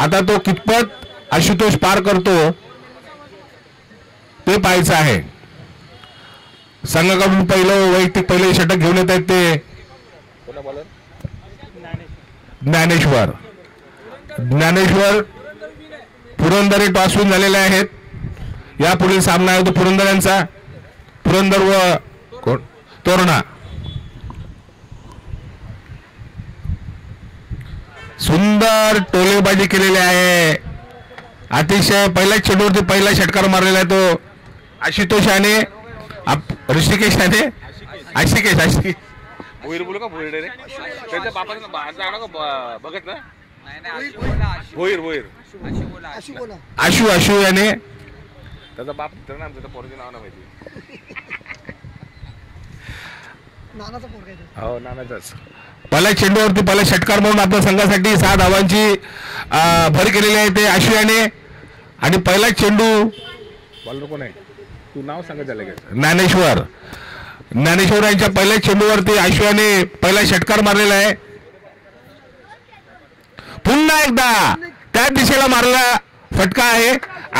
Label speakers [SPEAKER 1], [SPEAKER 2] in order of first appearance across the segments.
[SPEAKER 1] आता तो कितपत आशुतोष पार करतो ते पाहायचं आहे. संघाकडून पहिलं वैयक्तिक पहिले षटक घेऊन येत आहेत ते ज्ञानेश्वर. पुरंदर टॉसहून झालेले आहेत. या पुढील सामना आहे तो पुरंदर यांचा. पुरंदर व तोरणा. सुंदर टोलेबाजी केलेली आहे. अतिशय पहिल्याच चेंडूवरती पहिला षटकार मारलेला आहे तो आशुतोष याने. ऋषिकेश याने आशिकेश
[SPEAKER 2] भोईर बोलू का भोईर रे त्यांच्या बापाचं बघत ना भोईर
[SPEAKER 1] आशू याने
[SPEAKER 2] त्याचा बाप तर ना त्याचं पोराचं नाव ना माहिती. हो नानाचाच.
[SPEAKER 1] पहिल्या चेंडूवरती पहिला षटकार म्हणून आपल्या संघासाठी 6 धावांची भर केलेली आहे ते आशू याने. आणि पहिला चेंडू
[SPEAKER 2] बॉलर कोण आहे तू नाव सांगत झालं.
[SPEAKER 1] ज्ञानेश्वर यांच्या पहिल्या चेंडूवरती आशू याने पहिला षटकार मारलेला आहे. पुन्हा एकदा त्या दिशेला मारला फटका आहे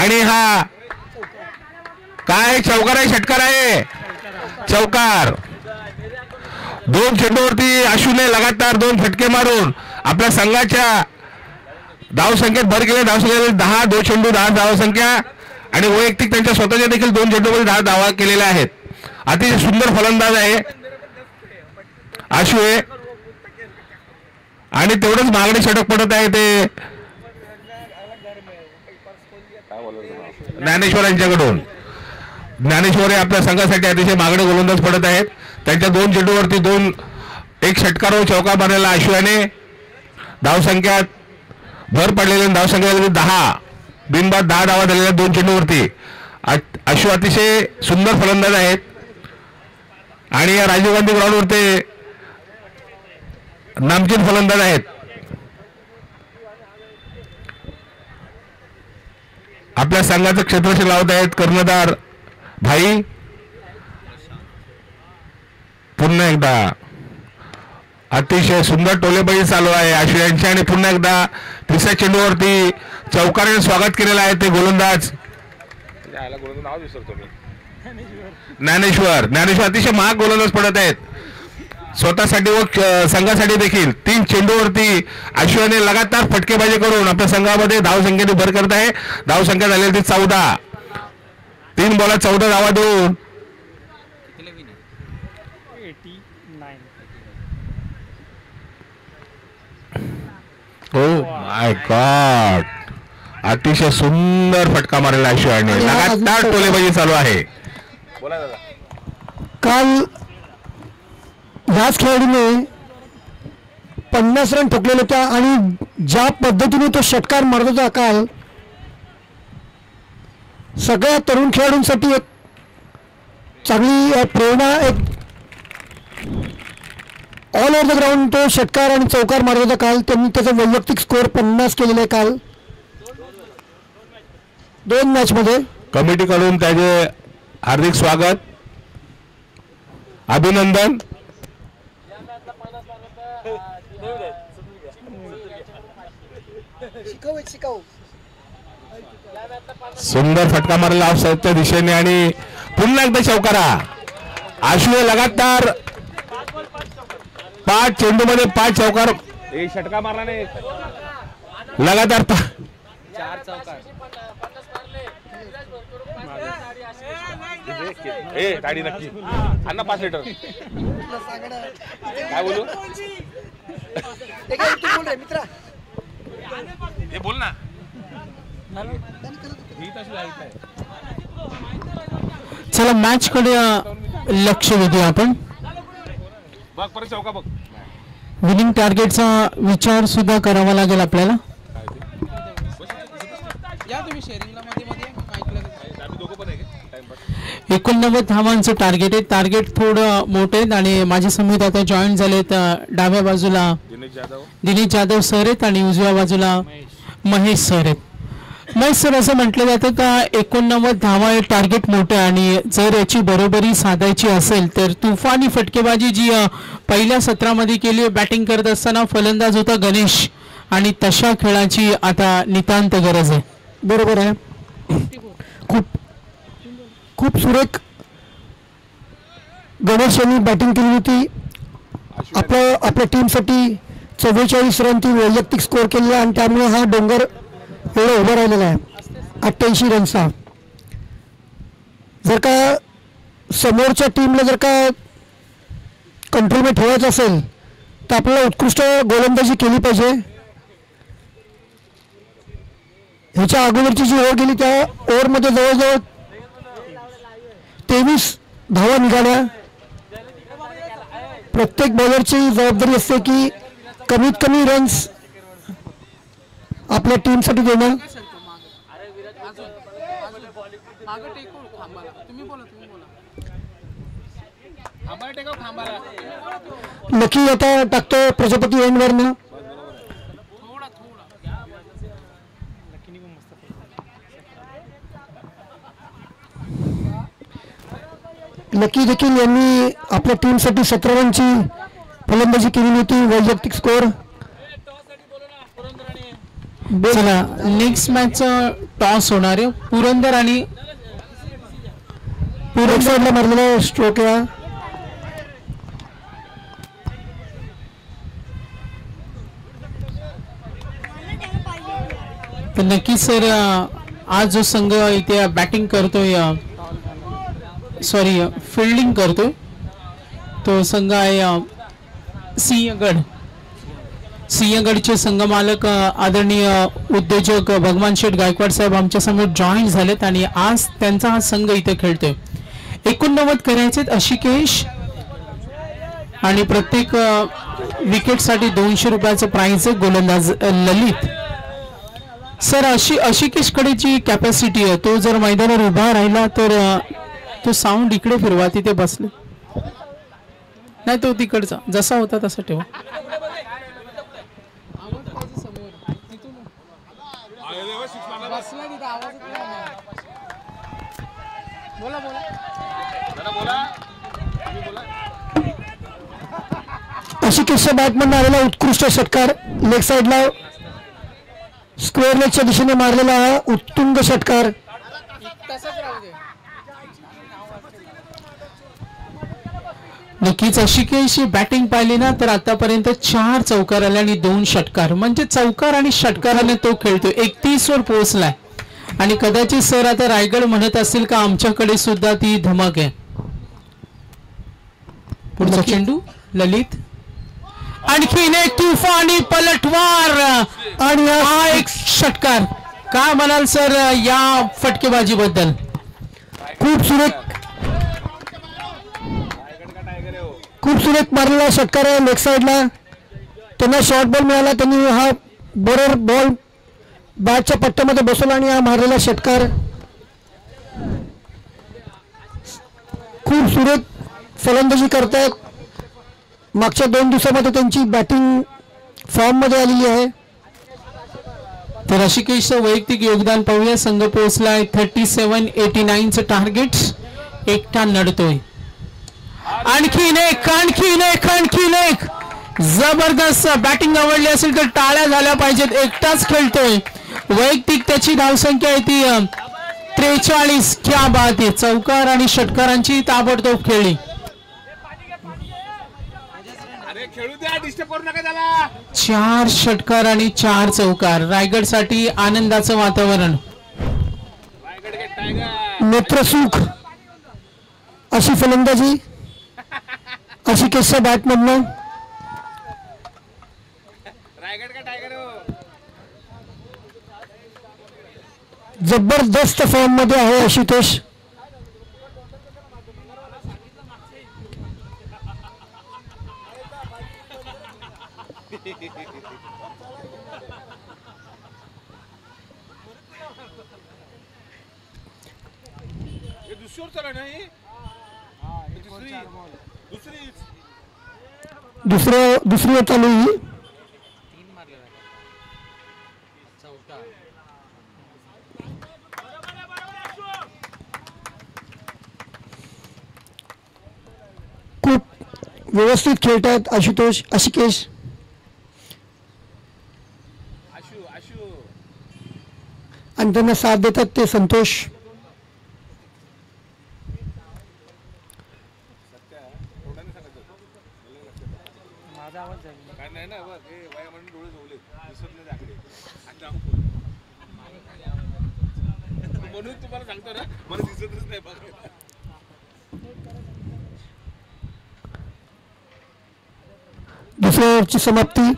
[SPEAKER 1] आणि हा काय चौकार आहे षटकार आहे चौकार. 2 चेंडूवरती आशूने लगातार 2 फटके मारून आपल्या संघाच्या धावसंख्येत भर केले. धावसंख्या 10 2 चेंडू 10 धावसंख्या आणि वैयक्तिक त्यांच्या स्वतःच्या देखील 2 चेंडूमध्ये 10 धावा केलेल्या आहेत. अतिशय सुंदर फलंदाज आहे आशू आहे. आणि तेवढंच मागणी षटक पडत आहे ते ज्ञानेश्वर यांच्याकडून. ज्ञानेश्वर हे आपल्या संघासाठी अतिशय मागणे गोलंदाज पडत आहेत. त्यांच्या 2 चेंडूवरती एक षटकार व चौकार मारलेला आशू याने. धावसंख्यात भर पडलेल्या धावसंख्या 10 बिनबाद 10 धावा झालेल्या 2 चेंडूवरती. आशू अतिशय सुंदर फलंदाज आहेत आणि या राजीव गांधी ग्राउंडवर ते नामचीन फलंदाज आहेत. आपल्या संघाचं क्षेत्ररक्षण लावत आहेत कर्णधार भाई. पुन्हा एकदा अतिशय सुंदर टोलेबाजी चालू आहे आशू यांची. आणि पुन्हा एकदा 3ऱ्या चेंडूवरती चौकाराने स्वागत केलेलं आहे ते गोलंदाज
[SPEAKER 2] नाव विसरतो मी.
[SPEAKER 1] ज्ञानेश्वर अतिशय महाग गोलंदाज पडत आहेत स्वतःसाठी व संघासाठी देखील. 3 चेंडूवरती आशू याने लगातार फटकेबाजी करून आपल्या संघामध्ये धावसंख्येने भर करत आहे. धावसंख्या झालेली ती 14. 3 बॉलात 14 धावा देऊन माय गॉड अतिशय सुंदर फटका मारलेला आशू याने. लगातार टोलेबाजी चालू आहे.
[SPEAKER 2] बोला दादा.
[SPEAKER 3] काल याच खेळाडूने 50 रन ठोकलेले होत्या आणि ज्या पद्धतीने तो षटकार मारत होता काल सगळ्या तरुण खेळाडूंसाठी एक चांगली प्रेरणा. एक ऑल ओव्हर द ग्राउंड तो षटकार आणि चौकार मारत होता काल. त्यांनी त्याचा वैयक्तिक स्कोअर 50 केलेला आहे काल 2 मॅचमध्ये.
[SPEAKER 1] कमिटीकडून त्याचे हार्दिक स्वागत अभिनंदन. सुंदर फटका मारला ऑफ साईडच्या दिशेने आणि पुन्हा एकदा चौकारा. आशू लगातार 5 चेंडूमध्ये 5 चौकार.
[SPEAKER 2] षटका मारला नाही
[SPEAKER 1] लगातार
[SPEAKER 2] 4 चौकार. गाडी नक्की अण्णा 5 लिटर काय बोलू हे बोल ना.
[SPEAKER 4] चला मॅच कडे लक्ष देऊया आपण.
[SPEAKER 2] बघ परत चौका बघ.
[SPEAKER 4] विनिंग टार्गेटचा विचार सुद्धा करावा लागेल आपल्याला. 89 धावांचं टार्गेट आहे. टार्गेट थोडं मोठे आहेत आणि माझे समिती आता जॉईन झालेत. डाव्या बाजूला दिनेश जाधव सर आहेत आणि उजव्या बाजूला महेश सर आहेत. महेश सर असं म्हटलं जातं का 89 धावा हे टार्गेट मोठं आहे आणि जर याची बरोबरी साधायची असेल तर तुफानी फटकेबाजी जी पहिल्या सत्रामध्ये केली बॅटिंग करत असताना फलंदाज होता गणेश आणि तशा खेळाची आता नितांत गरज आहे.
[SPEAKER 3] बरोबर आहे. खूप खूप सुरेख गणेश यांनी बॅटिंग केली होती. आपल्या टीमसाठी 44 रन ती वैयक्तिक स्कोअर केलेला आणि त्यामुळे हा डोंगर एवढा उभा राहिलेला आहे 88 रनचा. जर का समोरच्या टीमला जर का कंट्रोलमध्ये ठेवायचं असेल तर आपल्याला उत्कृष्ट गोलंदाजी केली पाहिजे. ह्याच्या अगोदरची जी ओव्हर गेली त्या ओव्हरमध्ये जवळजवळ 23 धावा निघाल्या. प्रत्येक बॉलरची जबाबदारी असते की कमीत कमी रन्स आपल्या टीमसाठी देणं. लकी आता टाकतो प्रजापती एंडवरनं. लकी देखील यांनी आपल्या टीमसाठी 17 रनची फलंदाजी केलेली होती वैयक्तिक स्कोअर.
[SPEAKER 4] चला नेक्स्ट मॅच टॉस होणार आहे. पुरंदर आणि
[SPEAKER 3] साईडला मारलेला स्ट्रोक आहे.
[SPEAKER 4] तर नक्कीच सर आज जो संघ इथे बॅटिंग करतोय सॉरी फिल्डिंग करतोय तो संघ आहे सिंहगड. सिंहगडचे संघ मालक आदरणीय उद्योजक भगवान शेठ गायकवाड साहेब आमच्या समोर जॉईन झालेत आणि आज त्यांचा हा संघ इथे खेळतोय. 89 करायचे अशिकेश आणि प्रत्येक विकेटसाठी 200 रुपयाचं प्राइज आहे. गोलंदाज ललित. सर अशिकेशकडे जी कॅपॅसिटी आहे तो जर मैदानावर उभा राहिला तर तो साऊंड इकडे फिरवा तिथे बसले नाही तो तिकडचा जसा होता तसा ठेवा.
[SPEAKER 3] अशिकेशच्या बॅटमधून आलेला उत्कृष्ट षटकार लेग साईडला स्क्वेअर लेगच्या दिशेने मारलेला हा उत्तुंग षटकार.
[SPEAKER 4] नक्कीच अशिकेश बॅटिंग पाहिली ना तर आतापर्यंत 4 चौकार आले आणि 2 षटकार म्हणजे चौकार आणि षटकाराने तो खेळतोय. 31 वर पोहोचलाय आणि कदाचित सर आता रायगड म्हणत असतील का आमच्याकडे सुद्धा ती धमक आहे. पुढचा चेंडू ललित आणखीन एक तुफानी पलटवार आणि हा एक षटकार. काय म्हणाल सर या फटकेबाजी बद्दल?
[SPEAKER 3] खूप सुरेख मारलेला षटकार आहे लेग साईडला. त्यांना शॉर्ट बॉल मिळाला त्यांनी हा बरोबर बॉल बॅटच्या पट्ट्यामध्ये बसवला आणि हा मारलेला षटकार खूप सुरेख फलंदाजी करतायत. मागच्या 2 दिवसामध्ये त्यांची बॅटिंग फॉर्म मध्ये आलेली आहे.
[SPEAKER 4] तर ऋषिकेशचं वैयक्तिक योगदान पाहूया. संघ पोहोचलाय 37-89चं टार्गेट एकटा नडतोय. आणखीन एक जबरदस्त बॅटिंग आवडली असेल तर टाळ्या झाल्या पाहिजेत. एकटाच खेळतोय. वैयक्तिक त्याची धावसंख्या आहे ती 43. क्या बात आहे. चौकार आणि षटकारांची ताबडतोब खेळली.
[SPEAKER 2] खेळू द्या डिस्टर्ब करू नका त्याला.
[SPEAKER 4] 4 षटकार आणि 4 चौकार. रायगडसाठी आनंदाचं वातावरण.
[SPEAKER 3] नेत्रसुख अशी फलंदाजी अशिकेशच्या बॅटमधनं.
[SPEAKER 2] रायगड का टायगर हो.
[SPEAKER 3] जबरदस्त फॉर्म मध्ये आहे आशुतोष. दुसरी चालू ही. खूप व्यवस्थित खेळतात आशुतोष अशिकेश. आणि त्यांना साथ देतात ते संतोष.
[SPEAKER 2] म्हणून तुम्हाला सांगतो ना, मला दिसतच नाही बघा.
[SPEAKER 3] दुसऱ्या ओव्हरची समाप्ती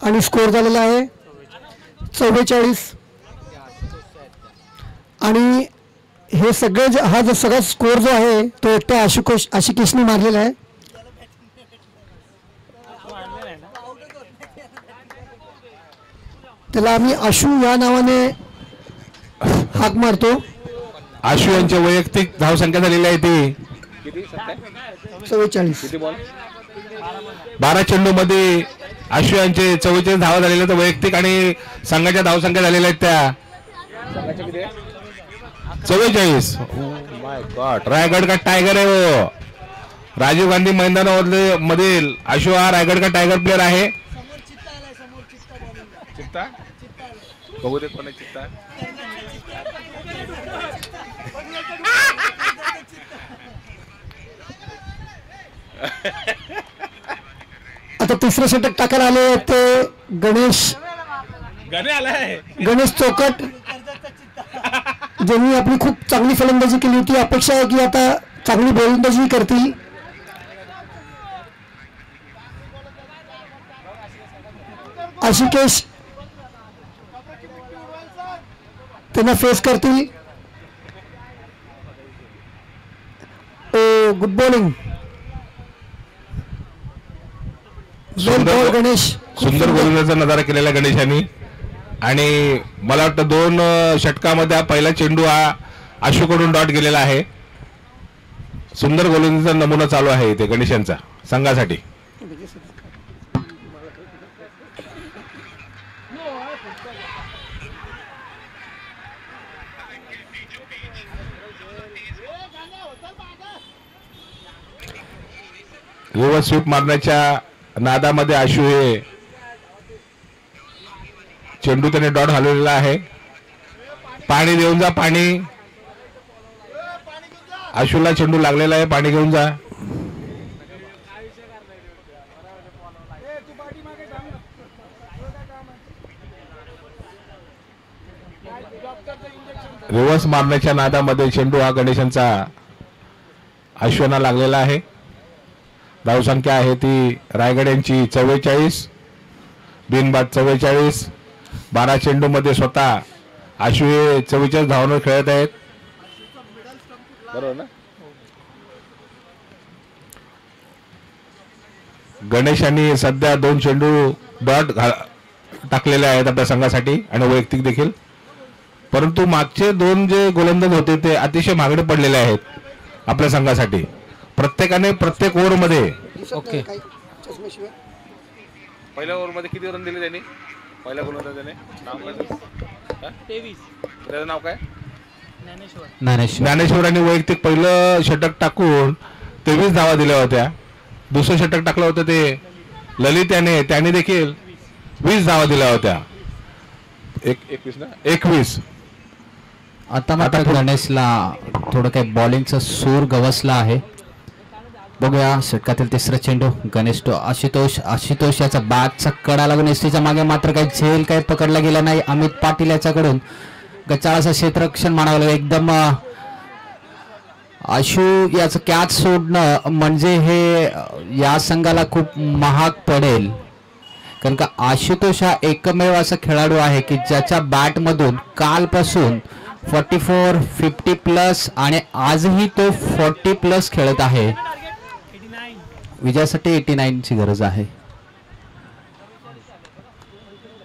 [SPEAKER 3] आणि स्कोर झालेला आहे 44. आणि हे सगळे हा जो सगळा स्कोर जो आहे तो एकट्या आशिकेशने मारलेला आहे. त्याला आम्ही आशू या नावाने हाक मारतो.
[SPEAKER 1] आशु यांची वैयक्तिक धावसंख्या झालेली आहे ती
[SPEAKER 2] किती
[SPEAKER 3] 44.
[SPEAKER 2] किती बॉल?
[SPEAKER 1] 12 चेंडू मध्ये आशु यांचे 44 धावा झालेल्या तर वैयक्तिक आणि संघाच्या धावसंख्या झालेल्या आहेत त्या
[SPEAKER 2] संघाचे किती आहे?
[SPEAKER 1] 44. माय गॉड, रायगड का टायगर आहे वो. राजीव गांधी मैदानामधील आशु हा रायगड का टायगर प्लेअर आहे.
[SPEAKER 2] चित्ता बघू दे कोण आहे चित्ता.
[SPEAKER 3] आता तिसरं षटक टाकायला आले ते गणेश
[SPEAKER 2] आलाय.
[SPEAKER 3] गणेश चौकट, ज्यांनी आपली खूप चांगली फलंदाजी केली होती. अपेक्षा आहे की आता चांगली गोलंदाजी करतील. आशिकेश त्यांना फेस करतील. Good bowling, Ganesh.
[SPEAKER 1] सुंदर गोलंदाजीचा नजारा केलेला गणेशांनी. आणि मला वाटतं 2 षटकामध्ये हा पहिला चेंडू हा आशुकडून डॉट गेलेला आहे. सुंदर गोलंदाजीचा नमुना चालू आहे इथे गणेशांचा संघासाठी. रिव्हर्स स्वीप मारण्याच्या नादामध्ये आशु हे चेंडू त्याने डॉट हलवलेला आहे. पाणी देऊन जा, पाणी. आशुला चेंडू लागलेला आहे, पाणी घेऊन जा. रिव्हर्स मारण्याच्या नादामध्ये चेंडू हा गणेशांचा आश्वाना लागलेला आहे. धावसंख्या आहे ती रायगड यांची 44, बिनबाद 44. 12 चेंडू मध्ये स्वतः आशु हे 44 धावांवर खेळत आहेत.
[SPEAKER 2] बरोबर ना.
[SPEAKER 1] गणेश यांनी सध्या 2 चेंडू डॉट टाकलेले आहेत आपल्या संघासाठी आणि वैयक्तिक देखील. परंतु मागचे 2 जे गोलंदाज होते ते अतिशय महागडे पडलेले आहेत आपल्या संघासाठी. प्रत्येकाने प्रत्येक ओव्हरमध्ये
[SPEAKER 4] ओके.
[SPEAKER 2] पहिल्या ओव्हरमध्ये किती रन दिले त्यांनी? पहिल्या गोलंदाजाने नाव काय? 23. त्याचं नाव काय?
[SPEAKER 1] ज्ञानेश्वरांनी वैयक्तिक पहिलं षटक टाकून 23 धावा दिल्या होत्या. दुसरं षटक टाकलं होतं ते ललित याने, त्याने देखील 20 धावा दिल्या होत्या.
[SPEAKER 2] 21 ना.
[SPEAKER 1] 21.
[SPEAKER 5] आता मात्र गणेशला थोडं काही बॉलिंगचा सूर गवसला आहे. बघूया षटकातील तिसरा चेंडू. गणेश तो आशुतोष याचा बॅटचा कडा लागून एसटीच्या मागे मात्र काही झेल काही पकडला गेला नाही. अमित पाटील याच्याकडून गचाळाचं क्षेत्ररक्षण म्हणावं लागेल. एकदम आशु याचं कॅच सोडणं म्हणजे हे या संघाला खूप महाग पडेल. कारण का आशुतोष हा एकमेव असा खेळाडू आहे की ज्याच्या बॅटमधून कालपासून 44, 50 प्लस आणि आजही तो 40 प्लस खेळत आहे. विजयासाठी 89 ची गरज आहे.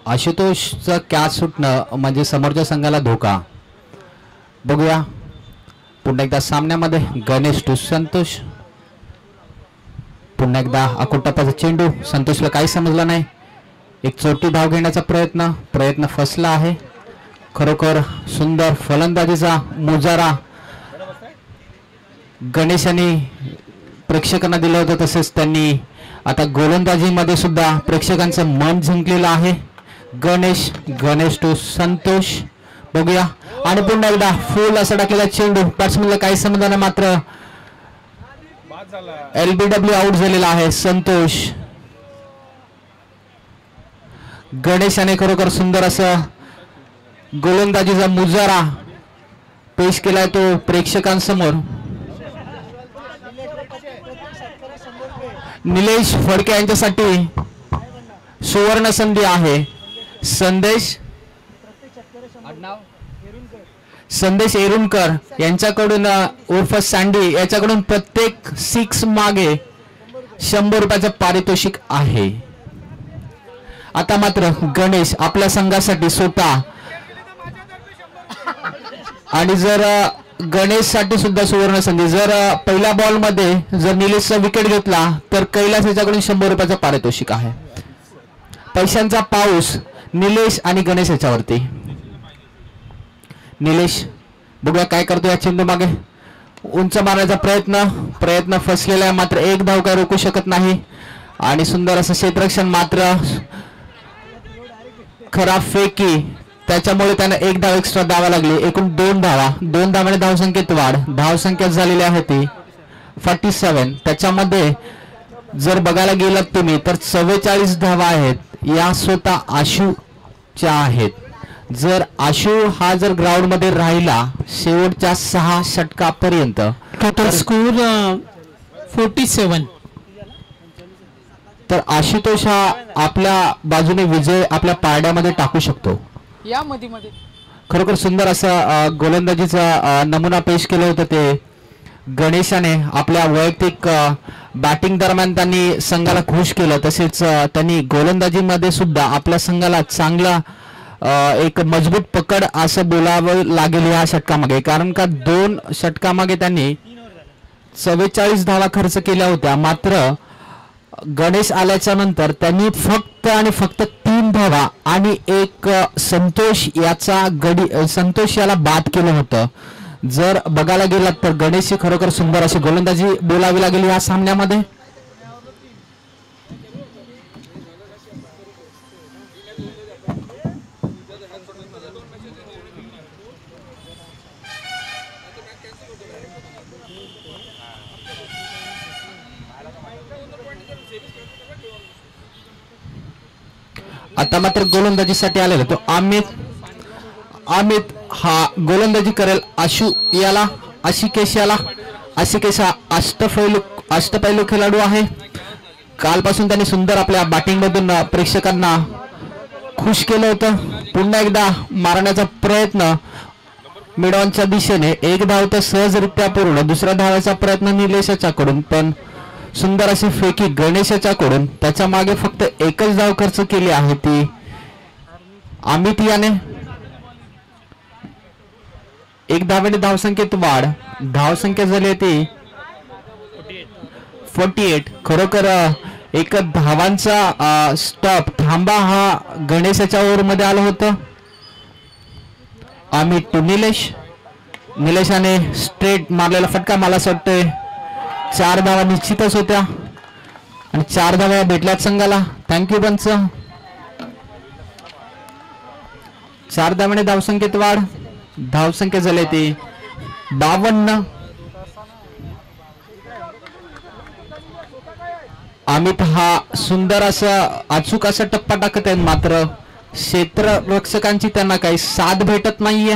[SPEAKER 5] आशुतोषचं कॅच सुटणं म्हणजे समोरच्या संघाला धोका. बघूया पुन्हा एकदा सामन्यामध्ये गणेश टू संतोष. पुन्हा एकदा अकोटप्पाचा चेंडू. संतोषला काही समजलं नाही. एक चोटी धाव घेण्याचा प्रयत्न फसला आहे. खरोखर सुंदर फलंदाजीचा मुजारा गणेशांनी प्रेक्षकांना दिलं होतं. तसेच त्यांनी आता गोलंदाजीमध्ये सुद्धा प्रेक्षकांचं मन जिंकलेलं आहे. गणेश टू संतोष. बघूया आणि पुन्हा एकदा फुल असा टाकलेला चेंडू बॅट्समॅनला काही समाधान मात्र LBW आउट झालेला आहे. संतोष गणेशाने खरोखर सुंदर असं गोलंदाजीचा मुजारा पेश केलाय तो प्रेक्षकांसमोर. निलेश फडके यांच्यासाठी सुवर्ण संधी आहे. संदेश एरुणकर यांच्याकडून उर्फ सँडी याच्याकडून प्रत्येक 6 मागे 100 रुपयाचं पारितोषिक आहे. आता मात्र गणेश आपल्या संघासाठी स्वतः आणि जर गणेश साठी सुद्धा सुवर्ण संधी. जर पहिल्या बॉल मध्ये जर निलेशचा विकेट घेतला तर कैलास याच्याकडून 100 रुपयाचं पारितोषिक आहे. पैशांचा पाऊस निलेश आणि गणेश याच्यावरती. निलेश बघूया काय करतो या चेंडू मागे. उंच मारण्याचा प्रयत्न फसलेला आहे मात्र एक धाव काय रोखू शकत नाही. आणि सुंदर असं क्षेत्ररक्षण मात्र खराब फेकी त्याच्यामुळे त्यांना एक धाव एक्स्ट्रा द्यावा लागली. एकूण 2 धावाने धावसंख्येत वाढ. धावसंख्या झालेली आहे ती 47. त्याच्यामध्ये जर बघायला गेलात तुम्ही तर 44 धावा आहेत या स्वतः आशूच्या आहेत. जर आशू हा जर ग्राउंड मध्ये राहिला शेवटच्या 6 षटकापर्यंत
[SPEAKER 4] टोटल स्कोर 47
[SPEAKER 5] तर आशुतोष हा आपल्या बाजूने विजय आपल्या पारड्यामध्ये टाकू शकतो.
[SPEAKER 4] या मध्ये
[SPEAKER 5] खरोखर सुंदर असा गोलंदाजीचा नमुना पेश केलं होतं ते गणेशाने. आपल्या वैयक्तिक बॅटिंग दरम्यान त्यांनी संघाला खुश केलं. तसेच त्यांनी गोलंदाजीमध्ये सुद्धा आपल्या संघाला चांगला एक मजबूत पकड असं बोलावं लागेल या षटकामागे. कारण का 2 षटकामागे त्यांनी 44 धावा खर्च केल्या होत्या. मात्र गणेश आल्याच्या नंतर त्यांनी फक्त आणि फक्त 3 धावा आणि एक संतोष याला बाद केलं होतं. जर बघायला गेलात तर गणेशची खरोखर सुंदर अशी गोलंदाजी बोलावी लागेल या सामन्यामध्ये. आता मात्र गोलंदाजीसाठी आलेला तो अमित हा गोलंदाजी करेल. आशिकेश हा अष्टपैलू खेळाडू आहे. कालपासून त्यांनी सुंदर आपल्या बॅटिंग मधून प्रेक्षकांना खुश केलं होतं. पुन्हा एकदा मारण्याचा प्रयत्न मिडॉनच्या दिशेने. एक धाव तर सहजरित्या पूर्ण. दुसऱ्या धावाचा प्रयत्न निलेशाच्याकडून पण सुंदर अशी फेकी गणेशाच्याकडून. त्याच्या मागे फक्त एकच धाव खर्च केली आहे ती अमित याने. 1 धावेने धावसंख्येत वाढ. धावसंख्या झाली ती 48. खरोखर एक धावांचा स्टॉप थांबा हा गणेशाच्या ओव्हर मध्ये आलं होतं. अमित टू निलेशाने स्ट्रेट मारलेला फटका. मला असं वाटतंय 4 धावा निश्चितच होत्या आणि 4 धावा भेटल्यात संघाला. थँक्यू पंच. 4 धावाने धावसंख्येत वाढ. धावसंख्या झाली ती 52. अमित हा सुंदर असा अचूक असा टप्पा टाकत आहे मात्र क्षेत्ररक्षकांची त्यांना काही साथ भेटत नाहीये.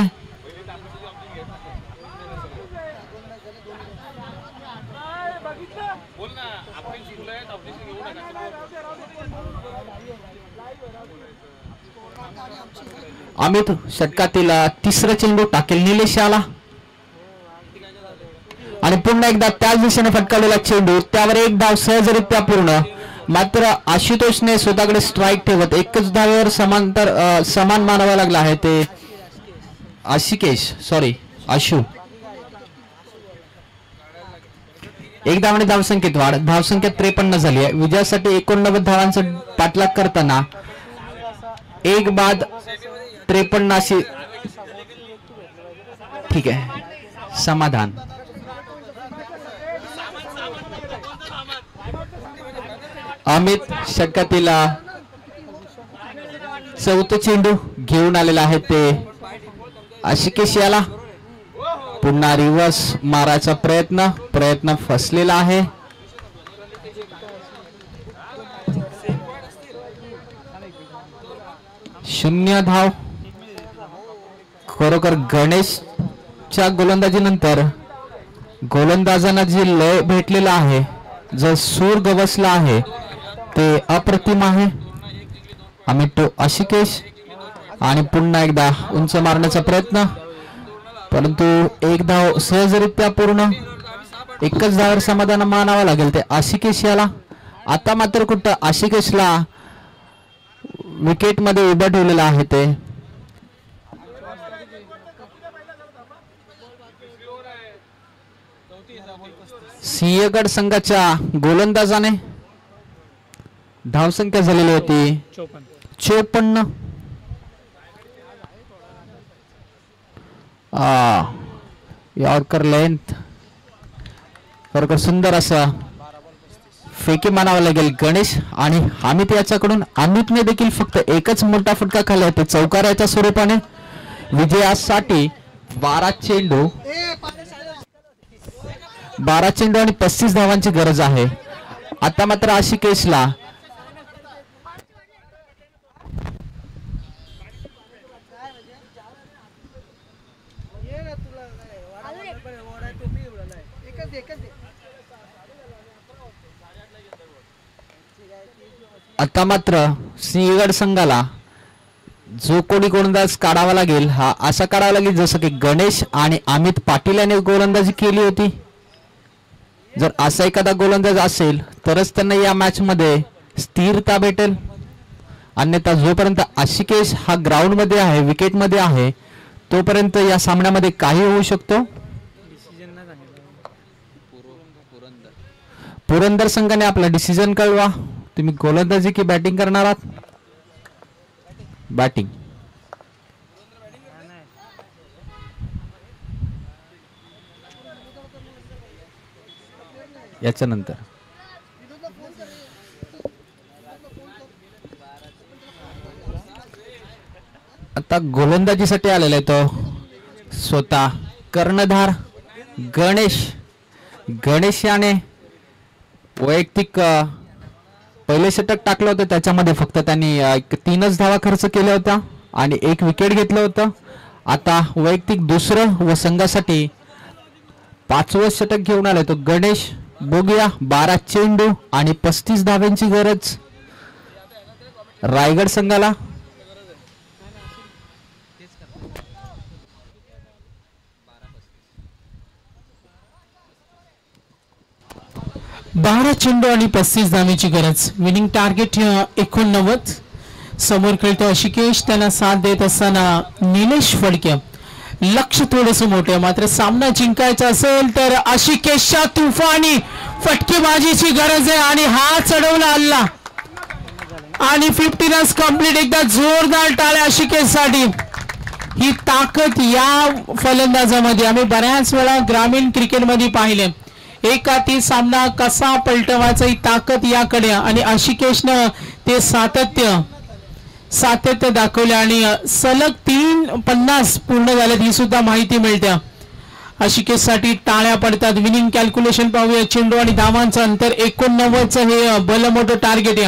[SPEAKER 5] अमित षटकातील 3रा चेंडू टाकेल निलेशाला आणि पुन्हा एकदा त्याच दिशेने फटकावलेला चेंडू. त्यावर 1 धाव सहजरित्या पूर्ण. मात्र आशुतोषने स्वतःकडे स्ट्राईक ठेवत एकच धावेवर समान मानावा लागला आहे ते आशू. 1 धावाने धावसंख्येत वाढ. धावसंख्या 53 झाली आहे. विजयासाठी 89 धावांचा पाठलाग करताना 1 बाद 53 अशी. ठीक आहे समाधान. अमित षटकातील 4था चेंडू घेऊन आलेला आहे ते आशिकेश याला पुन्हा रिव्हर्स मारायचा प्रयत्न फसलेला आहे. शून्य धाव. खरोखर गणेशच्या गोलंदाजीनंतर गोलंदाजांना जे लय भेटलेला आहे, जो सूर गवसला आहे ते अप्रतिम आहे. अमितो आशिकेश आणि पुन्हा एकदा उंच मारण्याचा प्रयत्न, परंतु एक धाव सहजरित्या पूर्ण. एकच धावावर समाधान मानावं लागेल ते आशिकेश याला. आता मात्र कुठं आशिकेशला विकेट मध्ये उभं ठेवलेलं आहे ते. सिंहगड संघाच्या गोलंदाजाने धावसंख्या झालेली होती 54. यॉर्कर लेंथ खरोखर सुंदर असा फेकी मानावा लागेल गणेश आणि अमित याच्याकडून. अमितने देखील फक्त एकच मोठा फटका खाल्ला ते चौकाराच्या स्वरूपाने. विजयासाठी 12 चेंडू आणि 35 धावांची गरज आहे. आता मात्र आशिकेशला आता मात्र सिंहगड संघाला जो कोणी गोलंदाज काढावा लागेल हा असा काढावा लागेल जसं की गणेश आणि अमित पाटील यांनी गोलंदाजी केली होती. जर असा एखादा गोलंदाज असेल तरच त्यांना या मॅच मध्ये स्थिरता भेटेल. अन्यथा जोपर्यंत आशिकेश हा ग्राउंड मध्ये आहे, विकेट मध्ये आहे, तोपर्यंत या सामन्यामध्ये काही होऊ शकतो. पुरंदर संघाने आपला डिसिजन कळवा. तुम्ही गोलंदाजी की बॅटिंग करणार आहात? बॅटिंग. याच्यानंतर आता गोलंदाजीसाठी आलेला आहे तो स्वतः कर्णधार गणेश याने वैयक्तिक पहिले षटक टाकलं होतं. त्याच्यामध्ये फक्त त्यांनी 3च धावा खर्च केल्या होत्या आणि 1 विकेट घेतलं होतं. आता वैयक्तिक दुसरं व संघासाठी 5वं षटक घेऊन आलाय तो गणेश. बघूया 12 चेंडू आणि 35 धाव्यांची गरज रायगड संघाला.
[SPEAKER 4] बारा चेंडू आणि 35 धावेची गरज. Winning target 89. समोर खेळतो आशिकेश, त्यांना साथ देत असताना निलेश फडके. लक्ष थोडस मोठे, मात्र सामना जिंकायचा असेल तर आशिकेशच्या तुफानी फटकेबाजीची गरज आहे. आणि हा चढवला हल्ला आणि 50 रन्स कंप्लीट. एकदा जोरदार टाळ्या आशिकेशसाठी. ही ताकद या फलंदाजामध्ये आम्ही बऱ्याच वेळा ग्रामीण क्रिकेटमध्ये पाहिले. एकाती सामना कसा पलटवायचा ही ताकद याकडे, आणि आशिकेशनं ते सातत्य दाखवले आणि सलग 350 पूर्ण झालेत ही सुद्धा माहिती मिळते. आशिकेशसाठी टाळ्या पडतात. विनिंग कॅल्क्युलेशन पाहूया. चेंडू आणि धावांचं अंतर 89चं हे बलमोठं टार्गेट.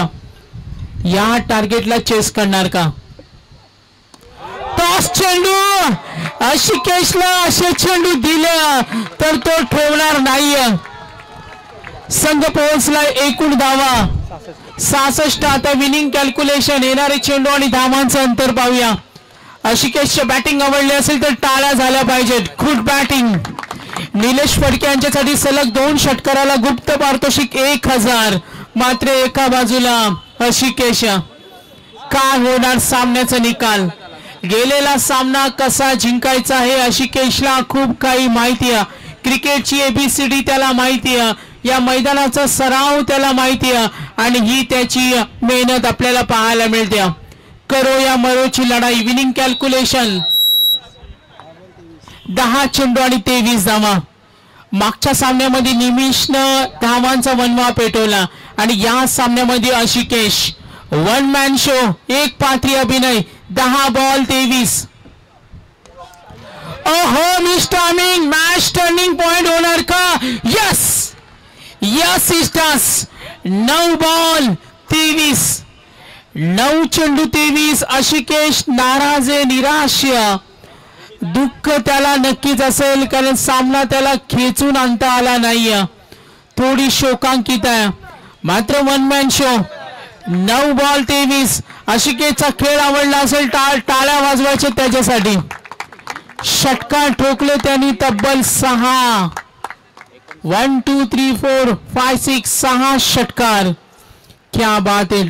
[SPEAKER 4] या टार्गेटला चेस करणार का? टॉस चेंडू आशिकेशला. असे चेंडू दिले तर तो ठेवणार नाही. संघ पोहोचला एकूण धावा 66. आता विनिंग कॅल्क्युलेशन. येणारे चेंडू आणि धावांचं अंतर पाहूया. आशिकेशचे बॅटिंग आवडले असेल तर टाळ्या झाल्या पाहिजेत. गुड बॅटिंग निलेश फडके यांच्यासाठी. सलग 2 षटकाराला गुप्त पारितोषिक 1000. मात्र एका बाजूला आशिकेश. काय होणार सामन्याचा निकाल? गेलेला सामना कसा जिंकायचा हे आशिकेशला खूप काही माहिती आहे. क्रिकेटची ABCD त्याला माहिती आहे. या मैदानाचा सराव त्याला माहिती आहे आणि ही त्याची मेहनत आपल्याला पाहायला मिळते. करो या मरोची लढाई. विनिंग कॅल्क्युलेशन 10 चेंडू आणि 23 धावा. मागच्या सामन्यामध्ये निमिषनं धावांचा वनवा पेटवला आणि या सामन्यामध्ये आशिकेश 1 मॅन शो, 1 पात्री अभिनय, 10 ball 23. Miss timing, match turning point होणार का? Yes yes इस्टास. 9 बॉल 23, 9 चेंडू 23. आशिकेश नाराज आहे, निराश, दुःख त्याला नक्कीच असेल कारण सामना त्याला खेचून आणता आला नाही, थोडी शोकांकित आहे. मात्र वन मॅन शो. 9 बॉल 23. आशिकेशचा खेळ आवडला असेल टाळ्या वाजवायचे त्याच्यासाठी. षटकार ठोकले त्यांनी तब्बल 6. 1 2 3 4 5 6 6 षटकार. क्या बात आहे.